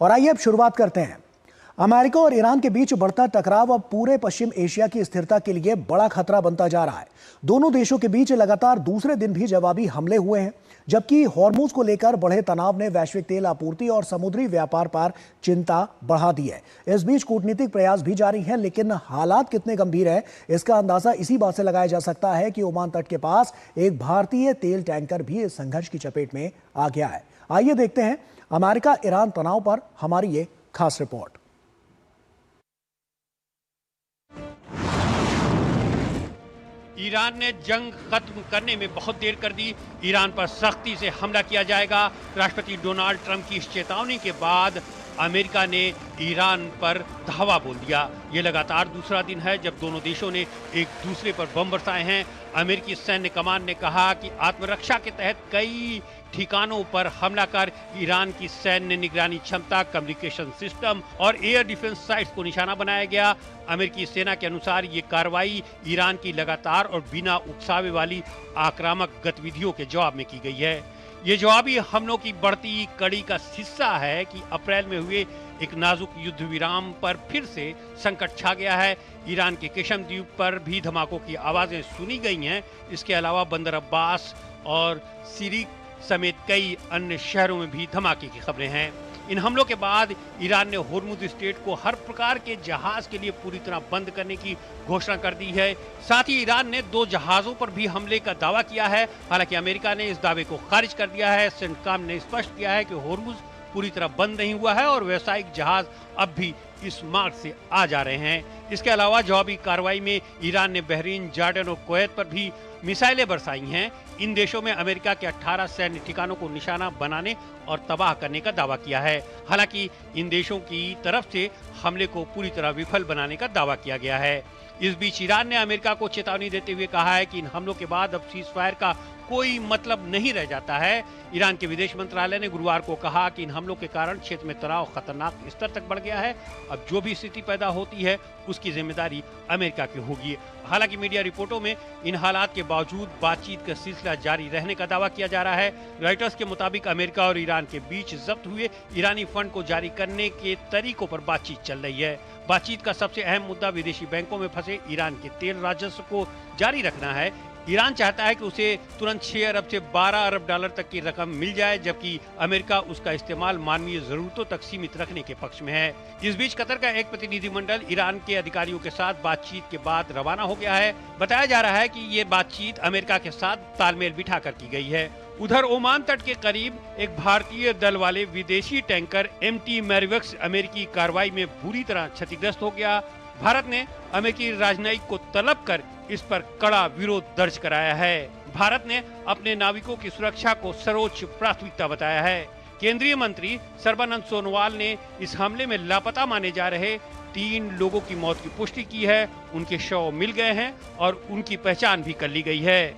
और आइए अब शुरुआत करते हैं। अमेरिका और ईरान के बीच बढ़ता टकराव अब पूरे पश्चिम एशिया की स्थिरता के लिए बड़ा खतरा बनता जा रहा है। दोनों देशों के बीच लगातार दूसरे दिन भी जवाबी हमले हुए हैं, जबकि हॉर्मुज को लेकर बढ़े तनाव ने वैश्विक तेल आपूर्ति और समुद्री व्यापार पर चिंता बढ़ा दी है। इस बीच कूटनीतिक प्रयास भी जारी हैं, लेकिन हालात कितने गंभीर है इसका अंदाजा इसी बात से लगाया जा सकता है कि ओमान तट के पास एक भारतीय तेल टैंकर भी इस संघर्ष की चपेट में आ गया है। आइए देखते हैं अमेरिका ईरान तनाव पर हमारी ये खास रिपोर्ट। ईरान ने जंग खत्म करने में बहुत देर कर दी। ईरान पर सख्ती से हमला किया जाएगा। राष्ट्रपति डोनाल्ड ट्रंप की इस चेतावनी के बाद अमेरिका ने ईरान पर धावा बोल दिया। ये लगातार दूसरा दिन है जब दोनों देशों ने एक दूसरे पर बम बरसाए हैं। अमेरिकी सैन्य कमान ने कहा कि आत्मरक्षा के तहत कई ठिकानों पर हमला कर ईरान की सैन्य निगरानी क्षमता, कम्युनिकेशन सिस्टम और एयर डिफेंस साइट्स को निशाना बनाया गया। अमेरिकी सेना के अनुसार ये कार्रवाई ईरान की लगातार और बिना उकसावे वाली आक्रामक गतिविधियों के जवाब में की गई है। ये जवाबी हमलों की बढ़ती कड़ी का हिस्सा है कि अप्रैल में हुए एक नाजुक युद्ध विराम पर फिर से संकट छा गया है। ईरान के केशम द्वीप पर भी धमाकों की आवाजें सुनी गई हैं। इसके अलावा बंदर अब्बास और सिरिक समेत कई अन्य शहरों में भी धमाके की खबरें हैं। इन हमलों के बाद ईरान ने होर्मुज स्ट्रेट को हर प्रकार के जहाज के लिए पूरी तरह बंद करने की घोषणा कर दी है। साथ ही ईरान ने 2 जहाजों पर भी हमले का दावा किया है। हालांकि अमेरिका ने इस दावे को खारिज कर दिया है। सेंटकॉम ने स्पष्ट किया है कि होर्मुज पूरी तरह बंद नहीं हुआ है और व्यावसायिक जहाज अब भी इस मार्ग से आ जा रहे हैं। इसके अलावा जवाबी कार्रवाई में ईरान ने बहरीन, जॉर्डन और कुवैत पर भी मिसाइलें बरसाई हैं। इन देशों में अमेरिका के 18 सैन्य ठिकानों को निशाना बनाने और तबाह करने का दावा किया है। हालांकि इन देशों की तरफ से हमले को पूरी तरह विफल बनाने का दावा किया गया है। इस बीच ईरान ने अमेरिका को चेतावनी देते हुए कहा है कि इन हमलों के बाद अब सीज फायर का कोई मतलब नहीं रह जाता है। ईरान के विदेश मंत्रालय ने गुरुवार को कहा कि इन हमलों के कारण क्षेत्र में तनाव खतरनाक स्तर तक बढ़ गया है। अब जो भी स्थिति पैदा होती है उसकी जिम्मेदारी अमेरिका की होगी। हालांकि मीडिया रिपोर्टों में इन हालात के बावजूद बातचीत का सिलसिला जारी रहने का दावा किया जा रहा है। रॉयटर्स के मुताबिक अमेरिका और ईरान के बीच जब्त हुए ईरानी फंड को जारी करने के तरीकों पर बातचीत चल रही है। बातचीत का सबसे अहम मुद्दा विदेशी बैंकों में फंसे ईरान के तेल राजस्व को जारी रखना है। ईरान चाहता है कि उसे तुरंत 6 अरब से 12 अरब डॉलर तक की रकम मिल जाए, जबकि अमेरिका उसका इस्तेमाल मानवीय जरूरतों तक सीमित रखने के पक्ष में है। इस बीच कतर का एक प्रतिनिधिमंडल ईरान के अधिकारियों के साथ बातचीत के बाद रवाना हो गया है। बताया जा रहा है कि ये बातचीत अमेरिका के साथ तालमेल बिठाकर की गई है। उधर ओमान तट के करीब एक भारतीय दल वाले विदेशी टैंकर MT मैरिवक्स अमेरिकी कार्रवाई में बुरी तरह क्षतिग्रस्त हो गया। भारत ने अमेरिकी राजनयिक को तलब कर इस पर कड़ा विरोध दर्ज कराया है। भारत ने अपने नाविकों की सुरक्षा को सर्वोच्च प्राथमिकता बताया है। केंद्रीय मंत्री सर्बानंद सोनोवाल ने इस हमले में लापता माने जा रहे 3 लोगों की मौत की पुष्टि की है। उनके शव मिल गए हैं और उनकी पहचान भी कर ली गई है।